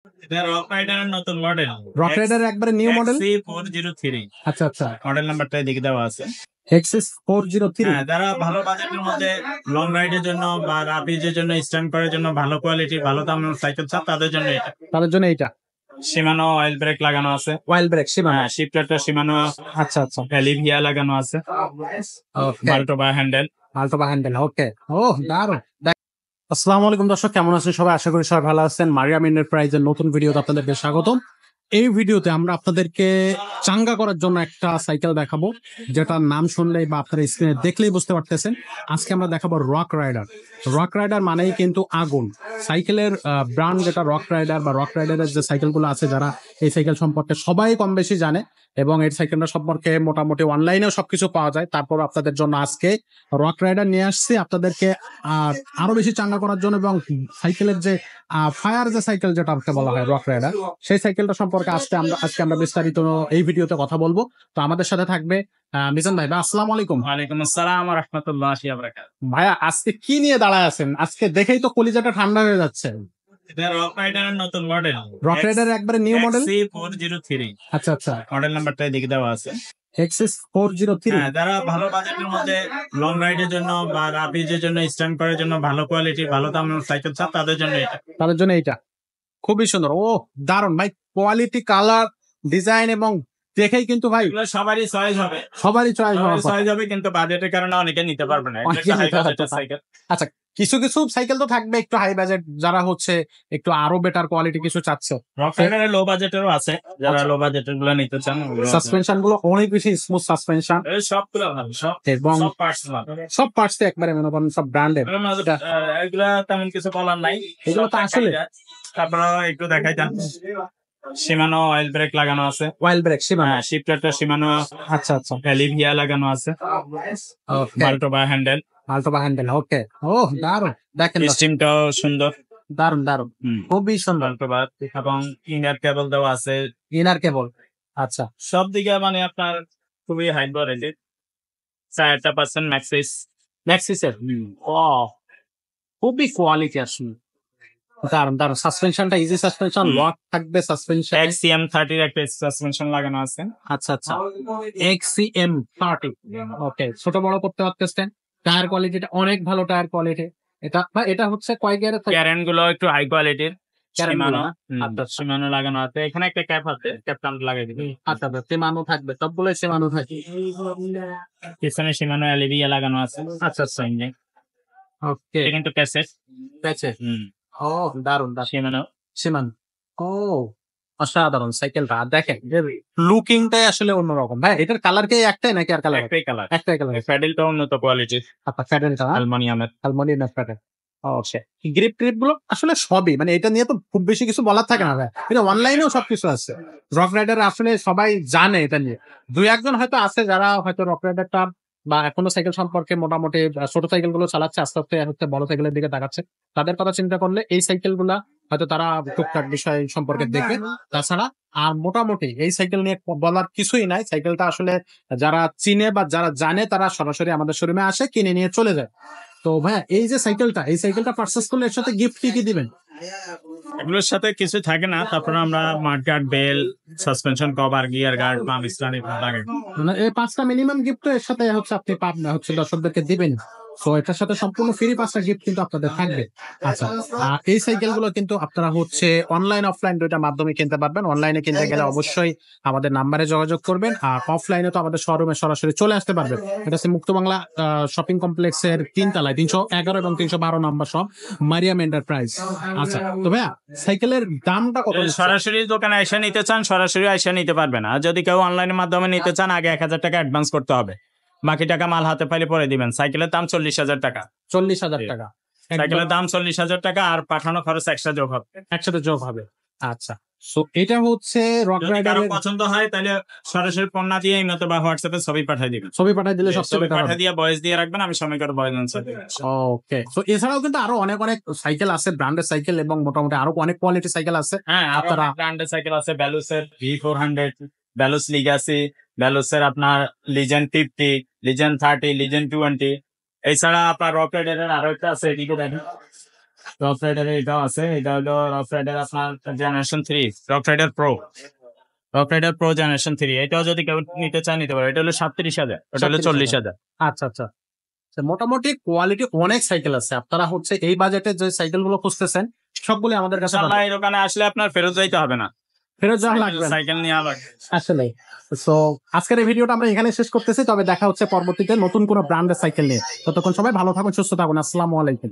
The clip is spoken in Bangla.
এটা রক রাইডারের নতুন মডেল। রক রাইডার একবারে নিউ মডেল। XC403 আচ্ছা আচ্ছা, মডেল নাম্বারটা এদিকে দেওয়া আছে। XS403। হ্যাঁ, যারা ভালো বাজেটের মধ্যে লং রাইডের জন্য বা রাপিজের জন্য স্ট্যান্ড করার জন্য ভালো কোয়ালিটি ভালো দামের সাইকেল চান তাদের জন্য এটা। তাদের জন্য এইটা শিমানো অয়েল ব্রেক লাগানো আছে। ওয়াইল ব্রেক শিমানো। হ্যাঁ, শিফটারটা শিমানো। আচ্ছা আচ্ছা, লিভিয়া লাগানো আছে। ওকে, মাল্টোবা হ্যান্ডেল। আলটোবা হ্যান্ডেল। ওকে, ও দারুণ। আসসালামু আলাইকুম দর্শক, কেমন আছেন সবাই? আশা করি সবাই ভালো আছেন। মারিয়াম এন্টারপ্রাইজের নতুন ভিডিওতে আপনাদেরকে স্বাগতম। এই ভিডিওতে আমরা আপনাদেরকে চাঙ্গা করার জন্য একটা সাইকেল দেখাবো, যেটার নাম শুনলেই বা আপনারা স্ক্রিনে দেখলেই বুঝতে পারতেছেন। আজকে আমরা দেখাবো রক রাইডার। রক রাইডার মানেই কিন্তু আগুন। সাইকেলের ব্র্যান্ড যেটা রক রাইডার, বা রক রাইডারের যে সাইকেলগুলো আছে, যারা এই সাইকেল সম্পর্কে সবাই কম বেশি জানে, এবং এই সাইকেলটা সম্পর্কে মোটামুটি অনলাইনেও সবকিছু পাওয়া যায়। তারপর আপনাদের জন্য আজকে রক রাইডার নিয়ে আসছি আপনাদেরকে আরো বেশি চাঙ্গা করার জন্য, এবং সাইকেলের যে ফায়ার যে সাইকেল যেটাকে বলা হয় রক রাইডার, সেই সাইকেলটা সম্পর্কে আজকে আমরা বিস্তারিত এই ভিডিওতে কথা বলবো। তো আমাদের সাথে থাকবে মিজান ভাই। আসসালামু আলাইকুম। ওয়ালাইকুম আসসালাম ওয়া রাহমাতুল্লাহি ওয়া বারাকাতুহু। ভাইয়া, আজকে কি নিয়ে দাঁড়ায় আছেন? আজকে দেখেই তো কলিজাটা ঠান্ডা হয়ে যাচ্ছে। এটা রক রাইডারের নতুন মডেল। রক রাইডার একবারে নিউ মডেল। XC403 আচ্ছা আচ্ছা, মডেল নাম্বারটা এদিকে দেওয়া আছে। XS403। হ্যাঁ, যারা ভালো বাজেটের মধ্যে লং রাইডের জন্য বা রাপিজের জন্য স্ট্যান্ড করার জন্য ভালো কোয়ালিটি ভালো দামের সাইকেল চান তাদের জন্য এটা। তাদের জন্য এইটা খুবই সুন্দর। ও দারুণ ভাই, কোয়ালিটি, কালার, ডিজাইন, এবং দেখেই কিন্তু ভাই এগুলো সবারই চয়েস হবে। সবারই চয়েস চয়েস হবে, কিন্তু বাজেটের কারণে অনেকে নিতে পারবে না। এটা একটা হাই বাজেটের সাইকেল। আচ্ছা, কিছু কিছু সাইকেল তো থাকবে একটু হাই বাজেট, যারা হচ্ছে একটু আরো বেটার কোয়ালিটি কিছু চাচ্ছে। রক রাইডারের লো বাজেটেরও আছে, যারা লো বাজেটের গুলো নিতে চান। সাসপেনশন গুলো অনেক বেশি স্মুথ সাসপেনশন, সবগুলো ভালো, এবং সব পার্টস ভালো। সব পার্টস একবারে মনে করেন সব ব্র্যান্ডেড। এগুলা তেমন কিছু বলার নাই, এগুলো তো আসলে তারপরে একটু দেখাই যান। শিমানো অয়েল ব্রেক লাগানো আছে। ওয়াইল ব্রেক শিমানো। হ্যাঁ, শিফটারটা শিমানো। আচ্ছা আচ্ছা, লিভিয়া লাগানো আছে। মাল্টোবা হ্যান্ডেল। আলটোবা হ্যান্ডেল। ওকে, ও দারুণ। দেখেন স্টিমটাও সুন্দর, দারুণ দারুণ, খুবই সুন্দর। মাল্টোবা এবং ইনার কেবল দেওয়া আছে। ইনার কেবল। আচ্ছা, সব দিকে মানে আপনার খুবই হাই কোয়ালিটির। 4% ম্যাক্সিস। ম্যাক্সিসের। ও, খুবই কোয়ালিটি আসলে। দারুণ দারুণ। সাসপেনশনটা ইজি সাসপেনশন, লক থাকবে সাসপেনশন। XCM30 এর একটা সাসপেনশন লাগানো আছে। আচ্ছা আচ্ছা, XCM30। ওকে, ছোট বড় করতে পারতেছেন। টায়ার কোয়ালিটিটা অনেক ভালো, টায়ার কোয়ালিটি। এটা হচ্ছে কয় গিয়ারের থাকে? ক্যারেন গুলো একটু হাই কোয়ালিটির। শিমানো। আচ্ছা, শিমানো লাগানো আছে। এখানে একটা ক্যাপ আছে, ক্যাপটা লাগাই দিবি। আচ্ছা, শিমানো থাকবে, সবগুলোই শিমানো থাকে। পিছনে শিমানো এলইডি লাগানো আছে। আচ্ছা আচ্ছা, ওকে। এটা কিন্তু ক্যাসেট। প্যাচে। ও দারুণ দারুণ। শিমানো। শিমানো। ও অসাধারণ সাইকেলটা। দেখেন লুকিংটাই আসলে অন্যরকম। ভাই, এটার কালার কি একটাই নাকি আর কালার? একটাই কালার। একটাই কালার। প্যাডেলটা উন্নত কোয়ালিটির। আচ্ছা, প্যাডেলটা অ্যালুমিনিয়ামের। Aluminium pedal. ওকে, গ্রিপ ট্রিপ গুলো আসলে সবই, মানে এটা নিয়ে তো খুব বেশি কিছু বলার থাকে না ভাই। এটা অনলাইনেও সবকিছু আছে। রক রাইডার আসলে সবাই জানে এটা নিয়ে। দুই একজন হয়তো আছে যারা হয়তো রক রাইডারটা বা এখনো সাইকেল সম্পর্কে মোটামুটি ছোট সাইকেল গুলো চালাচ্ছে, আস্তে আস্তে হচ্ছে বড় সাইকেলের দিকে তাকাচ্ছে। তাদের কথা চিন্তা করলে এই সাইকেল গুলা হয়তো তারা টুকটাক বিষয় সম্পর্কে দেখবে। তাছাড়া আর মোটামুটি এই সাইকেল নিয়ে বলার কিছুই নাই। সাইকেলটা আসলে যারা চিনে বা যারা জানে তারা সরাসরি আমাদের শোরুমে আসে, কিনে নিয়ে চলে যায়। তো ভাইয়া, এই যে সাইকেলটা পারচেজ করলে এর সাথে গিফট কি কি দিবেন? এগুলোর সাথে কিছু থাকে না, তারপরে আমরা mudguard, bell, suspension cover, gear guard, pump স্টানি লাগে। মানে এই 5টা মিনিমাম গিফট এর সাথে হচ্ছে আপনি পাবেন, হচ্ছে দর্শকদেরকে দিবেন। তো এটার সাথে সম্পূর্ণ ফ্রি 5টা গিফট কিন্তু আপনাদের থাকবে। আচ্ছা, এই সাইকেল গুলো কিন্তু আপনারা হচ্ছে অনলাইন অফলাইন দুইটার মাধ্যমে কিনতে পারবেন। অনলাইনে কিনতে গেলে অবশ্যই আমাদের নাম্বারে যোগাযোগ করবেন, আর অফলাইনে তো আমাদের শোরুমে সরাসরি চলে আসতে পারবেন। এটা হচ্ছে মুক্ত বাংলা শপিং কমপ্লেক্সের 3 তলায় 311 এবং 312 নম্বর শপ, মারিয়াম এন্টারপ্রাইজ। আচ্ছা, তো ভাইয়া সাইকেলের দামটা কত? সরাসরি দোকানে এসে নিতে চান, সরাসরি এসে নিতে পারবেন। আর যদি কেউ অনলাইনের মাধ্যমে নিতে চান, আগে 1000 টাকা অ্যাডভান্স করতে হবে, বাকি টাকা মাল হাতে পাইলে পরে দিবেন। সাইকেলের দাম 40,000 টাকা। 40,000 টাকা সাইকেলের দাম 40,000 টাকা, আর পাঠানো খরচ এক্সট্রা যোগ হবে। একসাথে যোগ হবে। আচ্ছা, সো এটা হচ্ছে রক যদি কারো রাইডারের। পছন্দ হয় তাহলে সরাসরি পণ্য দিয়ে ইমেতে বা হোয়াটসঅ্যাপে ছবি পাঠিয়ে দিবেন। ছবি পাঠিয়ে দিলে সবচেয়ে ছবি বেটার হবে। পাঠিয়ে দিয়ে ভয়েস দিয়ে রাখবেন, আমি সময় করে ভয়েস আনসার দেব। ওকে, সো এছাড়াও কিন্তু আরো অনেক অনেক সাইকেল আছে, ব্র্যান্ডের সাইকেল, এবং মোটামুটি আরো অনেক কোয়ালিটি সাইকেল আছে। হ্যাঁ, আপনারা আপনারা ব্র্যান্ডের সাইকেল আছে, ব্যালুসের V400, ব্যালুস লিগাসি, ব্যালুসের আপনার লিজেন্ড 50, লিজেন্ড 30, লিজেন্ড 20। এছাড়া আপনার রক রাইডারের আরো একটা আছে, এদিকে দেখেন, রক রাইডারের এটাও আছে, এটা হলো রক রাইডার আপনার generation 3, rock rider pro, rock rider pro generation 3। এটাও যদি কেউ নিতে চায় নিতে পারে। এটা হলো 37,000, ওটা হলো 40,000। আচ্ছা আচ্ছা। তো মোটামুটি কোয়ালিটি অনেক সাইকেল আছে, আপনারা হচ্ছে এই বাজেটে যে সাইকেল গুলো খুঁজতেছেন সবগুলো আমাদের কাছে ইনশাআল্লাহ পাবেন। এই দোকানে আসলে আপনার ফেরত যাইতে হবে না, ফেরত যাওয়া লাগবে না। সাইকেল নেওয়া লাগবে। আসলে সো আজকের এই ভিডিওটা আমরা এখানে শেষ করতেছি, তবে দেখা হচ্ছে পরবর্তীতে নতুন কোনো ব্র্যান্ডের সাইকেল নিয়ে। ততক্ষণ সবাই ভালো থাকুন, সুস্থ থাকুন। আসসালামু আলাইকুম।